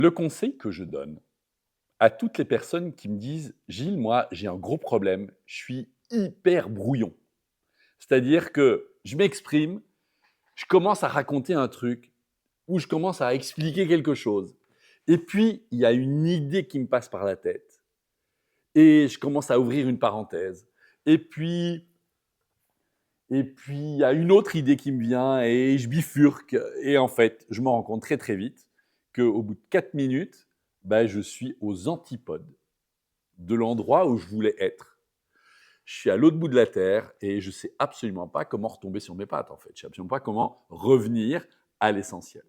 Le conseil que je donne à toutes les personnes qui me disent: «Gilles, moi, j'ai un gros problème, je suis hyper brouillon». C'est-à-dire que je m'exprime, je commence à raconter un truc ou je commence à expliquer quelque chose et puis il y a une idée qui me passe par la tête et je commence à ouvrir une parenthèse et puis il y a une autre idée qui me vient et je bifurque et en fait, je me rends compte très, très vite qu'au bout de 4 minutes, je suis aux antipodes de l'endroit où je voulais être. Je suis à l'autre bout de la terre et je ne sais absolument pas comment retomber sur mes pattes, en fait. Je ne sais absolument pas comment revenir à l'essentiel.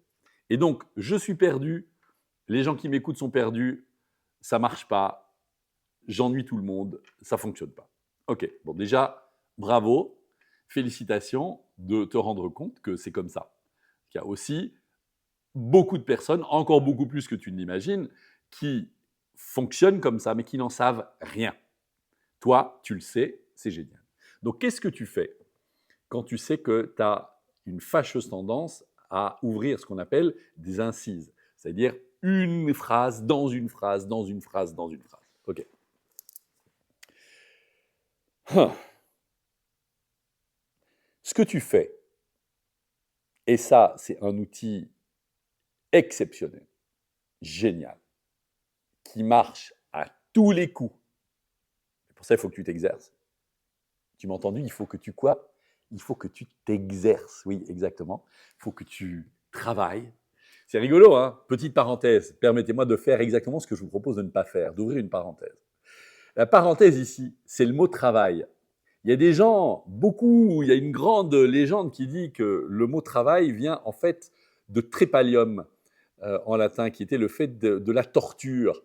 Et donc, je suis perdu, les gens qui m'écoutent sont perdus, ça ne marche pas, j'ennuie tout le monde, ça ne fonctionne pas. Ok, bon déjà, bravo, félicitations de te rendre compte que c'est comme ça. Il y a aussi beaucoup de personnes, encore beaucoup plus que tu ne l'imagines, qui fonctionnent comme ça, mais qui n'en savent rien. Toi, tu le sais, c'est génial. Donc, qu'est-ce que tu fais quand tu sais que tu as une fâcheuse tendance à ouvrir ce qu'on appelle des incises, c'est-à-dire une phrase dans une phrase, dans une phrase, dans une phrase. OK. Ce que tu fais, et ça, c'est un outil exceptionnel, génial, qui marche à tous les coups. Pour ça, il faut que tu t'exerces. Tu m'as entendu? Il faut que tu quoi? Il faut que tu t'exerces. Oui, exactement. Il faut que tu travailles. C'est rigolo, hein? Petite parenthèse. Permettez-moi de faire exactement ce que je vous propose de ne pas faire, d'ouvrir une parenthèse. La parenthèse ici, c'est le mot travail. Il y a des gens, beaucoup, il y a une grande légende qui dit que le mot travail vient en fait de trépalium en latin, qui était le fait de la torture.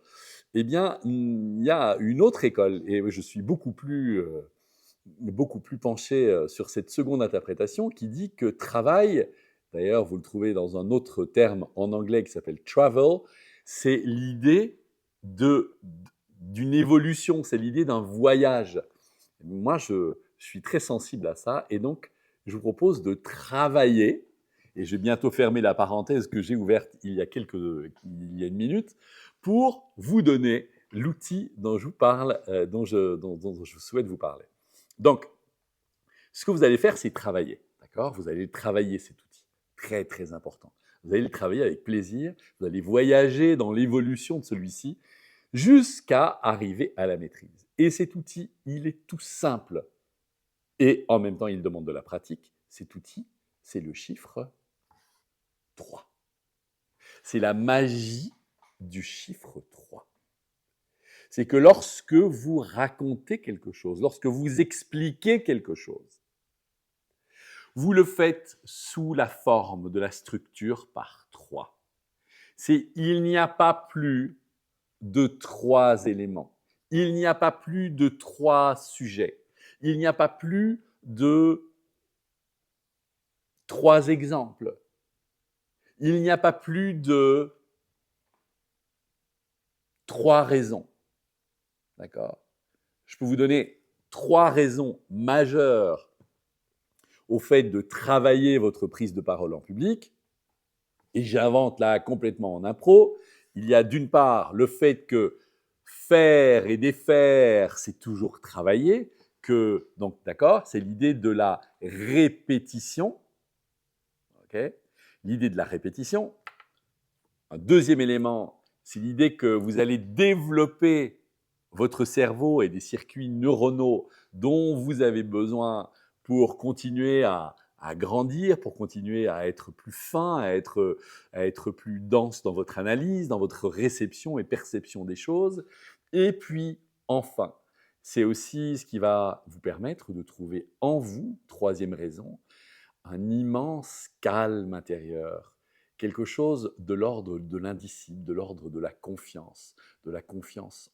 Eh bien, il y a une autre école, et je suis beaucoup plus penché sur cette seconde interprétation qui dit que travail, d'ailleurs vous le trouvez dans un autre terme en anglais qui s'appelle travel, c'est l'idée d'une évolution, c'est l'idée d'un voyage. Moi, je suis très sensible à ça et donc je vous propose de travailler, et je vais bientôt fermer la parenthèse que j'ai ouverte il y a une minute, pour vous donner l'outil dont je vous parle, dont je souhaite vous parler. Donc, ce que vous allez faire, c'est travailler, d'accord? Vous allez travailler cet outil, très très important. Vous allez le travailler avec plaisir, vous allez voyager dans l'évolution de celui-ci jusqu'à arriver à la maîtrise. Et cet outil, il est tout simple et en même temps, il demande de la pratique. Cet outil, c'est le chiffre 3. C'est la magie du chiffre 3. C'est que lorsque vous racontez quelque chose, lorsque vous expliquez quelque chose, vous le faites sous la forme de la structure par 3. Il n'y a pas plus de 3 éléments. Il n'y a pas plus de 3 sujets. Il n'y a pas plus de 3 exemples. Il n'y a pas plus de 3 raisons. D'accord? Je peux vous donner 3 raisons majeures au fait de travailler votre prise de parole en public. Et j'invente là complètement en impro. Il y a d'une part le fait que faire et défaire, c'est toujours travailler, donc d'accord, c'est l'idée de la répétition. Okay, l'idée de la répétition. Un deuxième élément, c'est l'idée que vous allez développer votre cerveau et des circuits neuronaux dont vous avez besoin pour continuer à grandir, pour continuer à être plus fin, à être plus dense dans votre analyse, dans votre réception et perception des choses. Et puis, enfin, c'est aussi ce qui va vous permettre de trouver en vous, troisième raison, un immense calme intérieur, quelque chose de l'ordre de l'indicible, de l'ordre de la confiance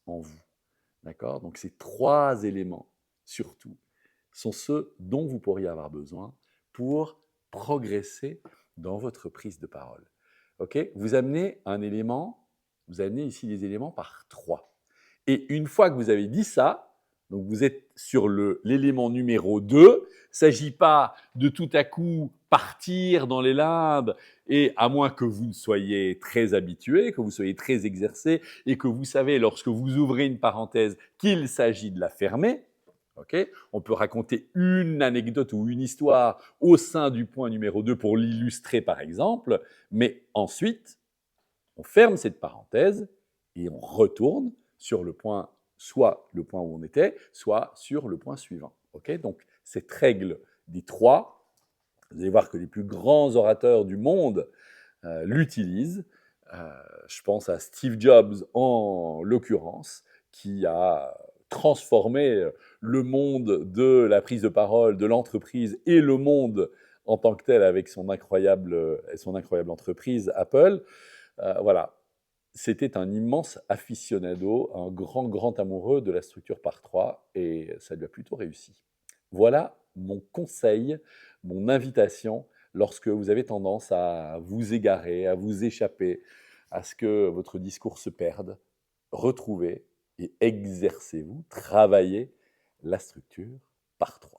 en vous. D'accord? Donc ces 3 éléments, surtout, sont ceux dont vous pourriez avoir besoin pour progresser dans votre prise de parole. Ok? Vous amenez ici des éléments par 3. Et une fois que vous avez dit ça, donc vous êtes sur l'élément numéro 2, il ne s'agit pas de tout à coup partir dans les limbes Et à moins que vous ne soyez très habitué, que vous soyez très exercé et que vous savez, lorsque vous ouvrez une parenthèse, qu'il s'agit de la fermer, okay, on peut raconter une anecdote ou une histoire au sein du point numéro 2 pour l'illustrer, par exemple, mais ensuite, on ferme cette parenthèse et on retourne sur le point, soit le point où on était, soit sur le point suivant. Okay, donc, cette règle des 3, vous allez voir que les plus grands orateurs du monde l'utilisent. Je pense à Steve Jobs en l'occurrence, qui a transformé le monde de la prise de parole, de l'entreprise et le monde en tant que tel avec son incroyable entreprise Apple. Voilà, c'était un immense aficionado, un grand, grand amoureux de la structure par 3 et ça lui a plutôt réussi. Voilà mon conseil, mon invitation lorsque vous avez tendance à vous égarer, à vous échapper, à ce que votre discours se perde. Retrouvez et exercez-vous, travaillez la structure par 3.